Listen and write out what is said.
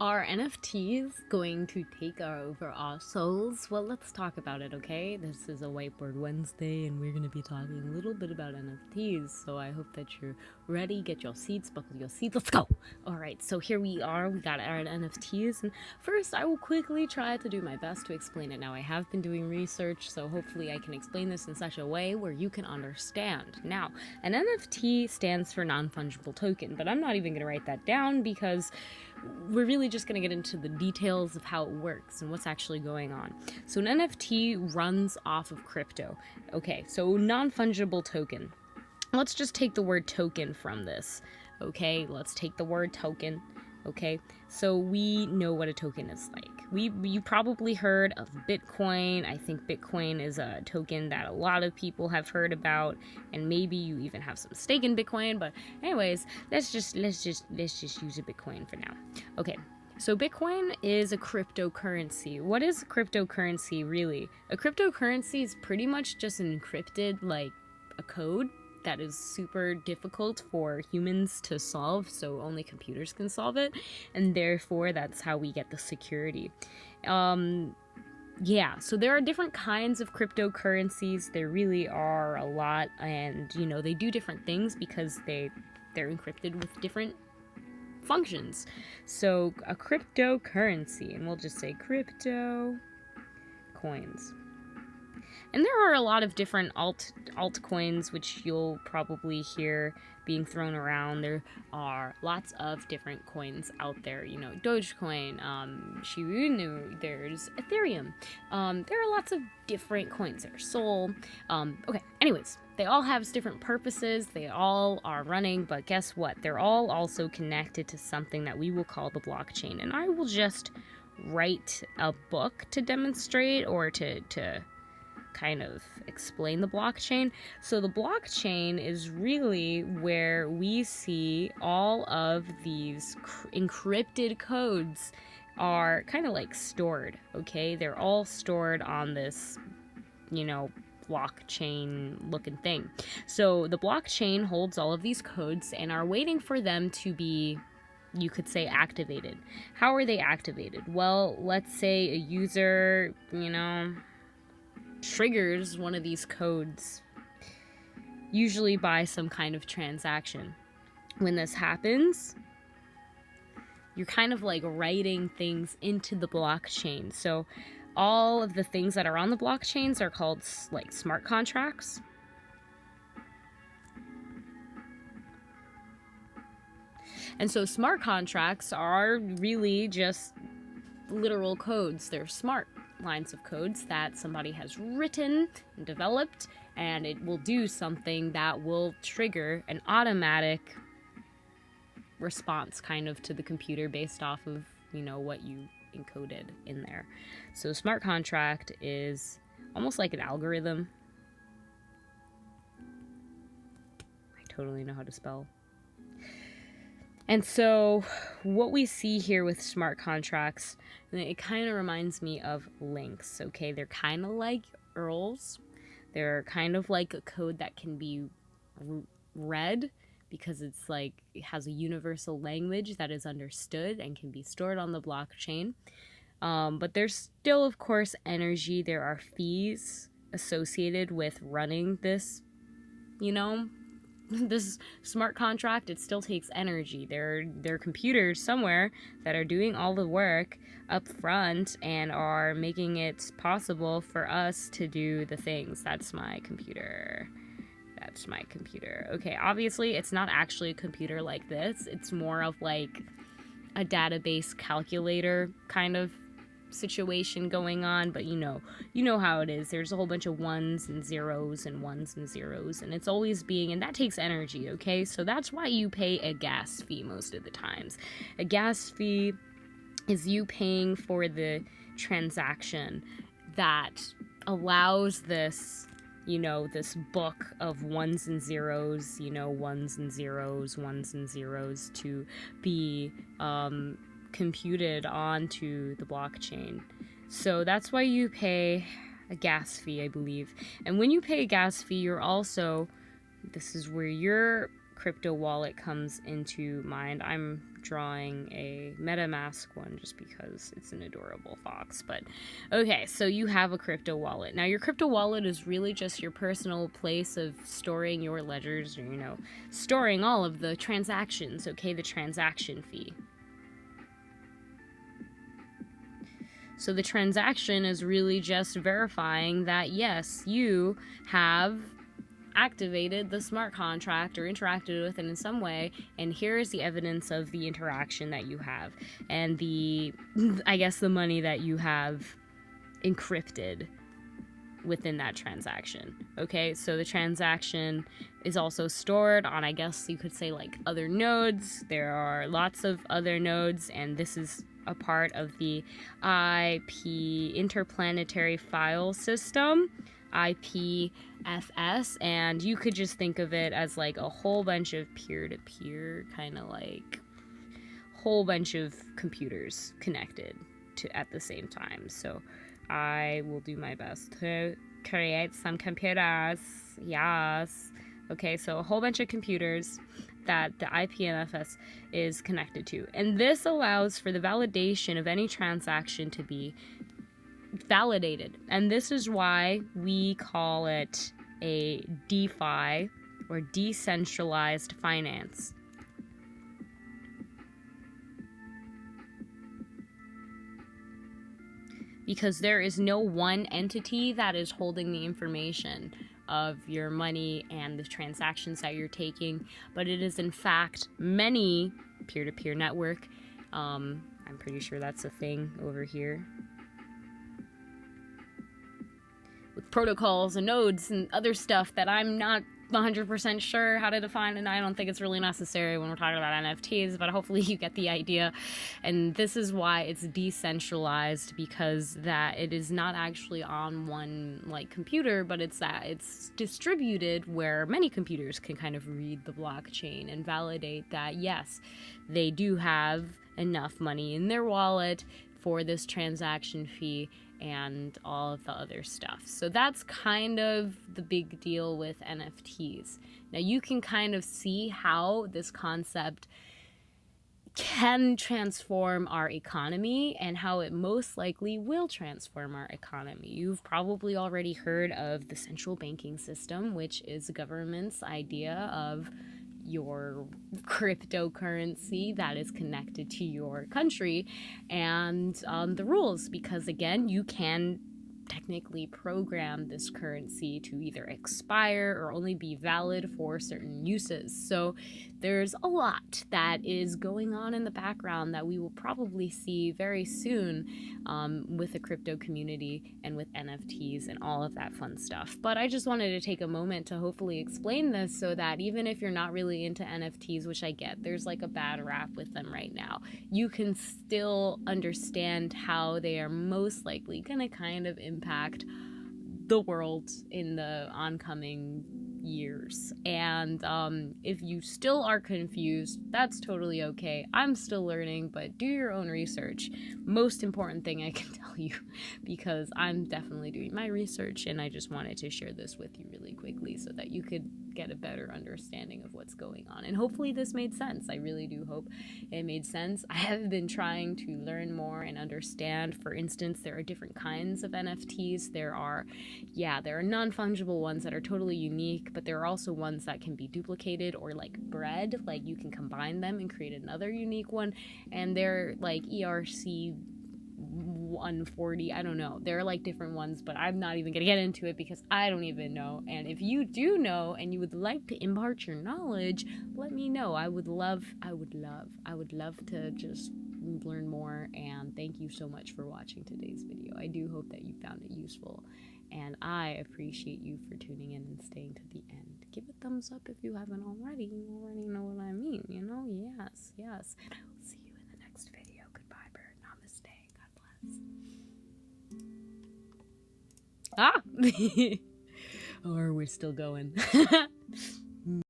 Are NFTs going to take over our souls? Well, let's talk about it, okay? This is a Whiteboard Wednesday, and we're going to be talking a little bit about NFTs, so I hope that you're ready. Get your seats, buckle your seats, let's go! Alright, so here we are, we got our NFTs, and first I will quickly try to do my best to explain it. Now, I have been doing research, so hopefully I can explain this in such a way where you can understand. Now, an NFT stands for non-fungible token, but I'm not even going to write that down because we're really just going to get into the details of how it works and what's actually going on. So an NFT runs off of crypto. Okay, so non-fungible token. Let's just take the word token from this. Okay, let's take the word token. Okay, so we know what a token is like. You probably heard of Bitcoin. I think Bitcoin is a token that a lot of people have heard about, and maybe you even have some stake in Bitcoin. But anyways, let's just use a Bitcoin for now. Okay, so Bitcoin is a cryptocurrency. What is a cryptocurrency really? A cryptocurrency is pretty much just an encrypted, like, a code that is super difficult for humans to solve, so only computers can solve it, and therefore that's how we get the security. Yeah, so there are different kinds of cryptocurrencies. There really are a lot, and they do different things because they're encrypted with different functions. So a cryptocurrency, and we'll just say crypto coins. And there are a lot of different altcoins, which you'll probably hear being thrown around. There are lots of different coins out there. Dogecoin, Shiba Inu, there's Ethereum. There are lots of different coins. There's Sol. Okay, anyways, they all have different purposes. They all are running, but guess what? They're all also connected to something that we will call the blockchain. And I will just write a book to demonstrate or to kind of explain the blockchain. So the blockchain is really where we see all of these encrypted codes are kind of like stored, okay? They're all stored on this, blockchain looking thing. So the blockchain holds all of these codes and are waiting for them to be, you could say, activated. How are they activated? Well, let's say a user, triggers one of these codes, usually by some kind of transaction. When this happens, you're kind of like writing things into the blockchain. So all of the things that are on the blockchains are called like smart contracts. And so smart contracts are really just literal codes. They're smart lines of codes that somebody has written and developed, and it will do something that will trigger an automatic response kind of to the computer based off of what you encoded in there. So a smart contract is almost like an algorithm. I totally know how to spell. And so what we see here with smart contracts, it kind of reminds me of links, okay? They're kind of like URLs. They're kind of like a code that can be read because it has a universal language that is understood and can be stored on the blockchain. But there's still, of course, energy. There are fees associated with running this, this smart contract. It still takes energy. There are computers somewhere that are doing all the work up front and are making it possible for us to do the things. That's my computer. Okay, obviously it's not actually a computer like this. It's more of like a database calculator kind of situation going on, but you know how it is. There's a whole bunch of ones and zeros, and it's always and that takes energy, okay? So that's why you pay a gas fee most of the times. A gas fee is you paying for the transaction that allows this this book of ones and zeros, to be computed onto the blockchain. So that's why you pay a gas fee, I believe. And when you pay a gas fee, this is where your crypto wallet comes into mind. I'm drawing a MetaMask one just because it's an adorable fox. But okay, so you have a crypto wallet. Now your crypto wallet is really just your personal place of storing your ledgers, or, you know, storing all of the transactions, okay, the transaction fee. So the transaction is really just verifying that, yes, you have activated the smart contract or interacted with it in some way, and here is the evidence of the interaction that you have, and the, I guess, the money that you have encrypted within that transaction. Okay, so the transaction is also stored on, I guess you could say, like, other nodes. There are lots of other nodes, and this is a part of the Interplanetary File System, IPFS, and you could just think of it as like a whole bunch of peer-to-peer, kind of like whole bunch of computers connected to at the same time. So I will do my best to create some computers. Yes. Okay, so a whole bunch of computers that the IPFS is connected to. And this allows for the validation of any transaction to be validated. And this is why we call it a DeFi, or decentralized finance. Because there is no one entity that is holding the information of your money and the transactions that you're taking, but it is in fact many peer-to-peer network. I'm pretty sure that's a thing over here, with protocols and nodes and other stuff that I'm not 100% sure how to define, and I don't think it's really necessary when we're talking about NFTs, but hopefully you get the idea. And this is why it's decentralized, because that it is not actually on one like computer, but it's that it's distributed where many computers can kind of read the blockchain and validate that yes, they do have enough money in their wallet for this transaction fee and all of the other stuff. So that's kind of the big deal with NFTs. Now you can kind of see how this concept can transform our economy, and how it most likely will transform our economy. You've probably already heard of the central banking system, which is the government's idea of your cryptocurrency that is connected to your country, and the rules, because again, you can technically program this currency to either expire or only be valid for certain uses. So there's a lot that is going on in the background that we will probably see very soon with the crypto community and with NFTs and all of that fun stuff. But I just wanted to take a moment to hopefully explain this, so that even if you're not really into NFTs, which I get, there's like a bad rap with them right now, you can still understand how they are most likely going to kind of impact the world in the oncoming years. And if you still are confused, that's totally okay. I'm still learning, but do your own research. Most important thing I can tell you, because I'm definitely doing my research, and I just wanted to share this with you really quickly so that you could get a better understanding of what's going on. And hopefully this made sense. I really do hope it made sense. I have been trying to learn more and understand. For instance, there are different kinds of NFTs. There are non-fungible ones that are totally unique, but there are also ones that can be duplicated or like bred, like you can combine them and create another unique one. And they're like ERC 140, I don't know, there are like different ones, but I'm not even gonna get into it because I don't even know. And if you do know and you would like to impart your knowledge, let me know. I would love to just learn more. And thank you so much for watching today's video. I do hope that you found it useful, and I appreciate you for tuning in and staying to the end. Give a thumbs up if you haven't already. You already know what I mean, you know? Yes. And I will see you in the next video. Goodbye, bird. Namaste. God bless. Or we're still going.